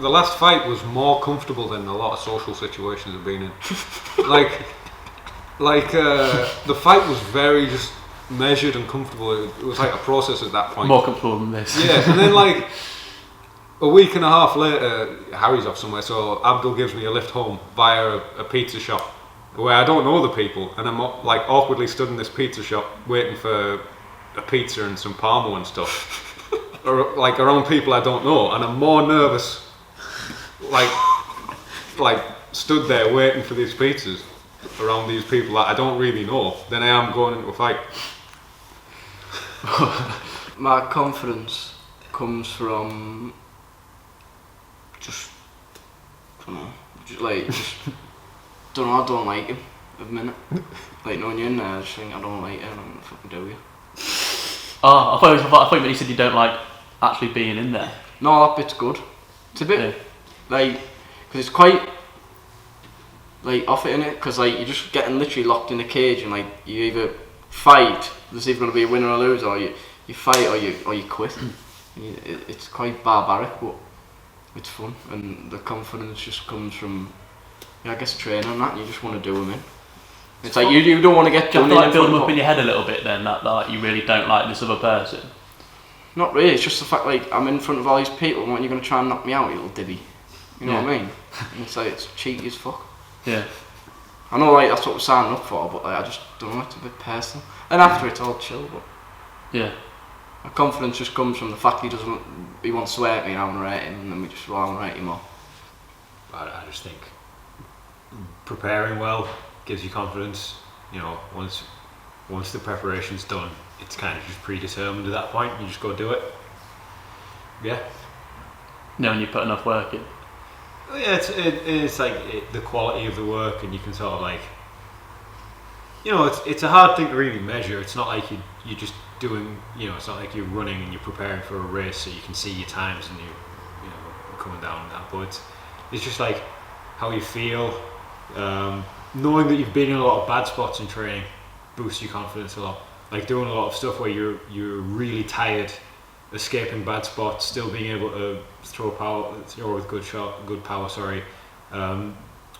the last fight was more comfortable than a lot of social situations I've been in. The fight was very just measured and comfortable. It was like a process at that point. More comfortable than this. Yeah, and then like a week and a half later, Harry's off somewhere, so Abdul gives me a lift home via a pizza shop where I don't know the people, and I'm like awkwardly stood in this pizza shop waiting for a pizza and some parmo and stuff. Or, like around people I don't know, and I'm more nervous like stood there waiting for these pizzas around these people that I don't really know than I am going into a fight. My confidence comes from just don't know, I don't like him at the minute. Like knowing you in there, I just think I don't like it, and I'm gonna fucking do you. Oh, I thought when you said you don't like actually being in there. No, that bit's good. It's a bit like, because it's quite like off it, innit? Because like you're just getting literally locked in a cage, and like you either fight, there's either going to be a winner or a loser, or you fight or you quit. It's quite barbaric, but it's fun, and the confidence just comes from, I guess, training and that. And you just want to do them in. It's like you don't want to get done. Do you have to like build them up in in your head a little bit then, that you really don't like this other person? Not really. It's just the fact like I'm in front of all these people, and when you're going to try and knock me out, you little divvy. You know what I mean? And it's like it's cheeky as fuck. Yeah. I know like that's what we're signing up for, but like, I just don't know. It's a bit personal. And after it's all chill, but yeah. My confidence just comes from the fact he won't swear at me and I want to rate him, and then we just want to rate him more. I just think preparing well gives you confidence. You know, once the preparation's done, it's kind of just predetermined at that point. You just go do it. Yeah. Knowing you put enough work in. Yeah, it's like the quality of the work, and you can sort of like, you know, it's a hard thing to really measure. It's not like you're just doing, you know, it's not like you're running and you're preparing for a race so you can see your times and you're coming down that, but it's just like how you feel. Knowing that you've been in a lot of bad spots in training boosts your confidence a lot. Like doing a lot of stuff where you're really tired, escaping bad spots, still being able to throw with good power.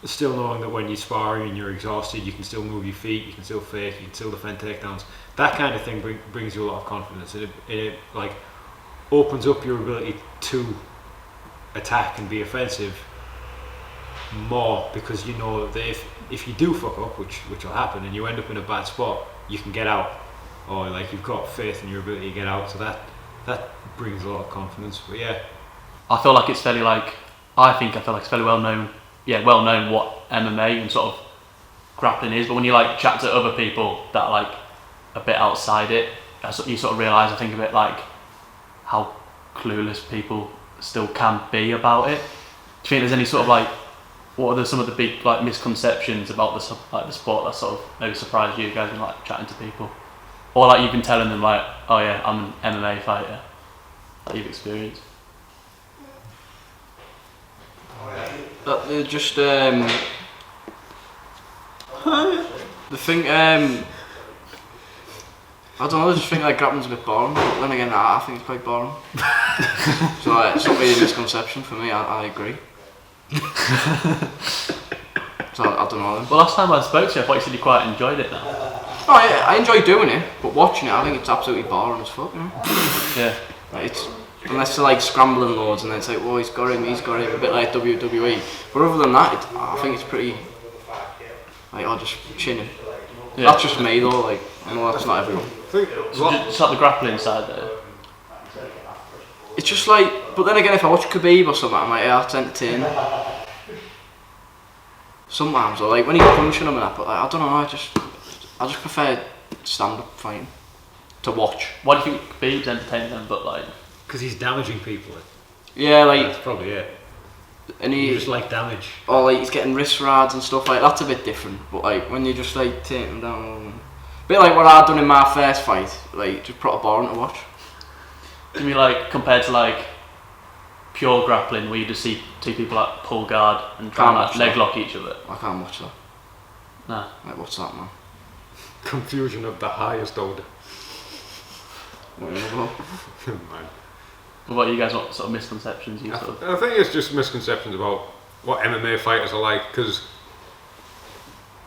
Still knowing that when you're sparring and you're exhausted, you can still move your feet, you can still fake, you can still defend takedowns. That kind of thing brings you a lot of confidence, and it like opens up your ability to attack and be offensive more, because you know that if you do fuck up, which will happen, and you end up in a bad spot, you can get out, or like you've got faith in your ability to get out. So that brings a lot of confidence. But yeah, I feel like it's fairly it's fairly well known what MMA and sort of grappling is, but when you like chat to other people that are like a bit outside it, you sort of realise, I think, a bit like how clueless people still can be about it. Do you think there's any sort of like, what are some of the big like misconceptions about the sport that sort of maybe surprised you guys when like chatting to people, or like you've been telling them like, oh yeah, I'm an MMA fighter, that you've experienced? Just the thing, I don't know, I just think like grappling's a bit boring, but then again I think it's quite boring. So it's not really a misconception for me, I agree. So I don't know then. Well, last time I spoke to you, I thought you said you quite enjoyed it now. Oh yeah, I enjoy doing it, but watching it I think it's absolutely boring as fuck, you know? Yeah. Like, it's, unless they're like scrambling loads and then it's like, oh he's got him, a bit like WWE. But other than that, I think it's pretty, like, I'll just chinning. Yeah. That's just me though, like, I know that's not everyone. Just like the grappling side there. It's just like, but then again, if I watch Khabib or something, I'm like, yeah, that's entertaining. Sometimes, or like when he's punching him and that, but like, I don't know, I just prefer stand-up fighting to watch. Why do you think Khabib's entertaining then, but like? Because he's damaging people. Yeah, like. That's probably it. And you just like damage. Or like he's getting wrist rides and stuff like that, that's a bit different. But like when you just like take him down, a bit like what I done in my first fight, like just proper boring to watch. Do you mean like compared to like pure grappling where you just see two people like pull guard and try and like leg lock each other? I can't watch that. No. Like what's that, man? Confusion of the highest order. What are you about? Man. What about you guys? What sort of misconceptions you sort of? I think it's just misconceptions about what MMA fighters are like, because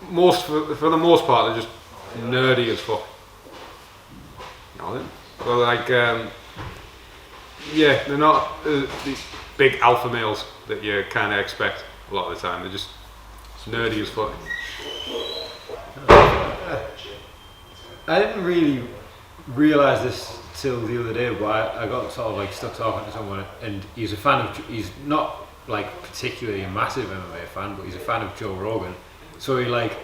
for the most part they're just nerdy as fuck. You know, well, like yeah, they're not the big alpha males that you kind of expect a lot of the time. They're just nerdy as fuck. I didn't really realise this till the other day, but I got sort of like stuck talking to someone, and he's not like particularly a massive MMA fan, but he's a fan of Joe Rogan. So he like,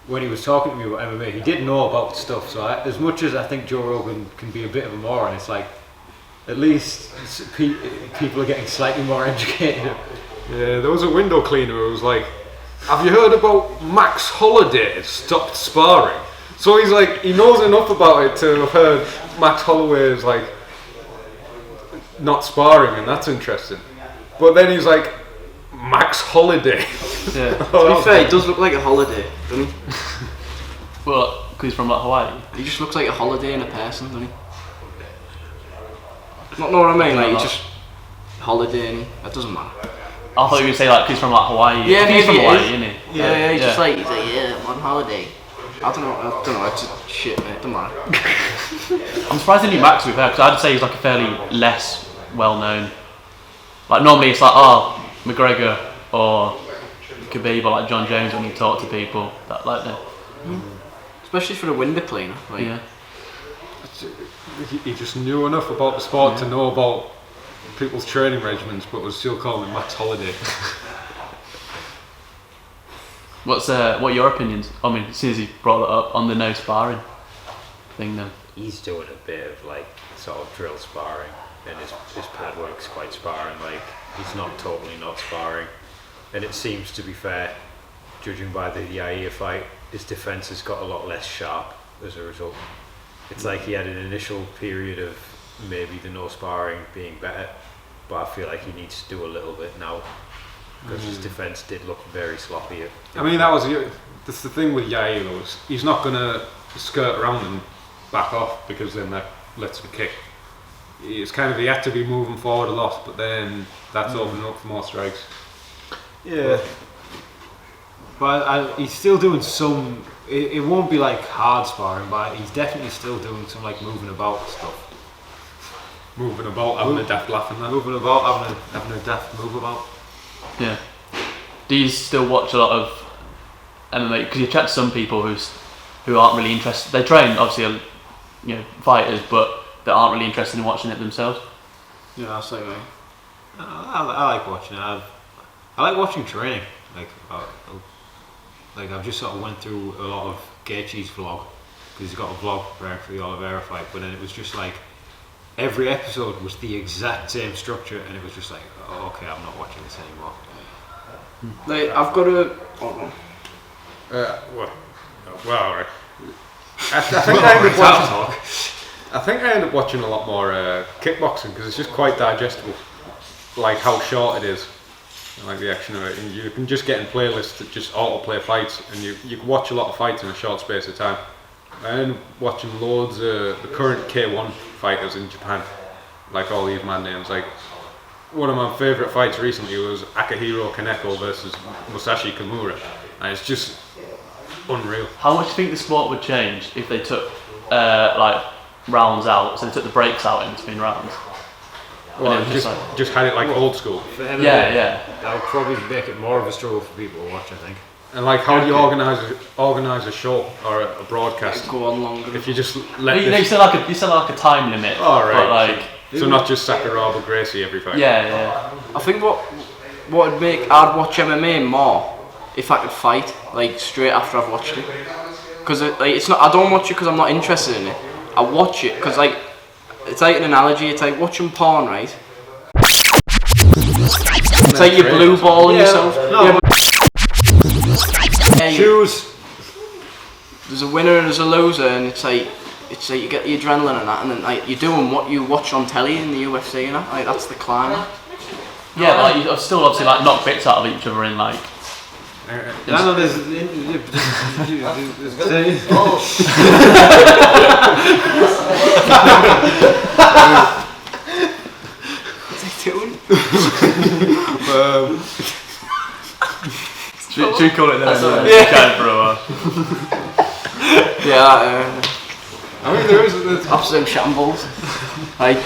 when he was talking to me about MMA, he did know about stuff. So as much as I think Joe Rogan can be a bit of a moron, it's like at least people are getting slightly more educated. Yeah, there was a window cleaner who was like, "Have you heard about Max Holloway stopped sparring?" So he's like, he knows enough about it to have heard Max Holloway is like not sparring, and that's interesting. But then he's like, Max Holiday. Yeah. To be fair, he does look like a holiday, doesn't he? Well, because he's from like Hawaii. He just looks like a holiday in a person, doesn't he? Not know what I mean, like he just holiday, that doesn't matter. I thought you were going to say like 'cause he's from like Hawaii. Yeah, he's from maybe Hawaii, it is. isn't he? Yeah, he's just like, yeah, I'm on holiday. I don't know, it's just shit, mate, don't matter. I'm surprised he knew Max to be fair, because I'd say he's like a fairly less well known. Like normally it's like, oh, McGregor or Khabib or like John Jones when you talk to people that like that. Especially for a window cleaner. Like, Yeah. He just knew enough about the sport to know about people's training regimens, but was still calling him Max Holiday. What are your opinions? I mean, as soon as he brought that up on the no sparring thing, then. He's doing a bit of like sort of drill sparring, and his pad work's quite sparring. Like he's not totally not sparring, and it seems to be fair, judging by the Yair fight. His defense has got a lot less sharp as a result. It's like he had an initial period of maybe the no sparring being better, but I feel like he needs to do a little bit now because his defense did look very sloppy. I mean, that's the thing with Yair though. He's not gonna skirt around and back off, because then that lets him kick. It's kind of, he had to be moving forward a lot, but then that's opening up for more strikes. Yeah, but he's still doing some. It won't be like hard sparring, but he's definitely still doing some like moving about stuff. Moving about, having a daft laugh and that. Moving about, having a daft move about. Yeah. Do you still watch a lot of MMA? Because you chat to some people who aren't really interested. They train obviously, fighters, but they aren't really interested in watching it themselves. Yeah, that's like me. I like watching it. I like watching training. Like I've just sort of went through a lot of Gaethje's vlog, because he's got a vlog for the Oliveira fight, but then it was just like every episode was the exact same structure, and it was just like, oh, okay, I'm not watching this anymore. Like, I've got a. Well, I think I end up watching a lot more kickboxing, because it's just quite digestible, like how short it is, and like the action of it, and you can just get in playlists that just autoplay fights, and you can watch a lot of fights in a short space of time. I end up watching loads of the current K1 fighters in Japan, like all these man names. Like one of my favourite fights recently was Akihiro Kaneko versus Musashi Kimura, and it's just unreal. How much do you think the sport would change if they took like rounds out, so they took the breaks out in between rounds? Well, just had it like old school. Yeah. That would probably make it more of a struggle for people to watch, I think. And like, how do you organise a show or a broadcast Go on longer. if you just let You said like a time limit. Oh, right. But like, so not just Sakuraba Gracie every fight. yeah. I think what would make I'd watch MMA more if I could fight like straight after I've watched it. Because it's not. I don't watch it because I'm not interested in it. I watch it because like it's like an analogy. It's like watching porn, right? It's like you blue balling yourself. No. Choose. There's a winner and there's a loser, and it's like you get the adrenaline and that, and then like you're doing what you watch on telly in the UFC, like that's the climb. Yeah, but like, you still obviously like knock bits out of each other in like. Should we call it there? Yeah. Kind for a while. Yeah, I mean, there's absolute shambles. Like.